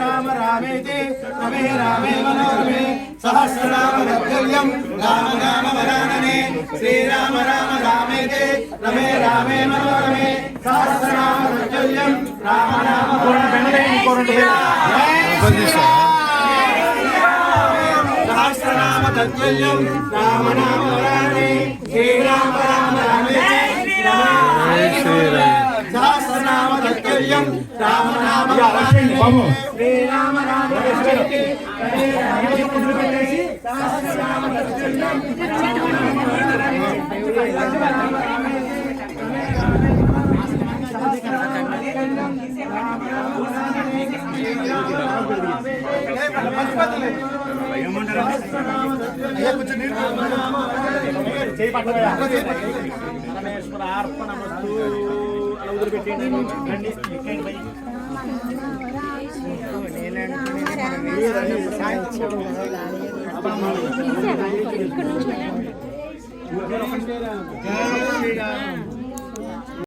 రామ రామేతి రమే రామే మనోరమే సహస్రనామ తత్తుల్యం రామ నామ వరాననే శ్రీరామ రామ రామేతి రమే రామే మనోరమే సహస్రనామ తత్తుల్యం రామ నామ వరాననే సహస్రనామ తత్తుల్యం రామ నామ వరాననే శ్రీరామ రామ రామేతి సహస్రనామ తత్తుల్యం రామ నామ వరాననే శ్రీరామ రామ రామేతి సహస్రనామ తత్తుల్యం అర్పణమస్తు అలా వదిలిపెట్టండి ఇక్కడ నుంచి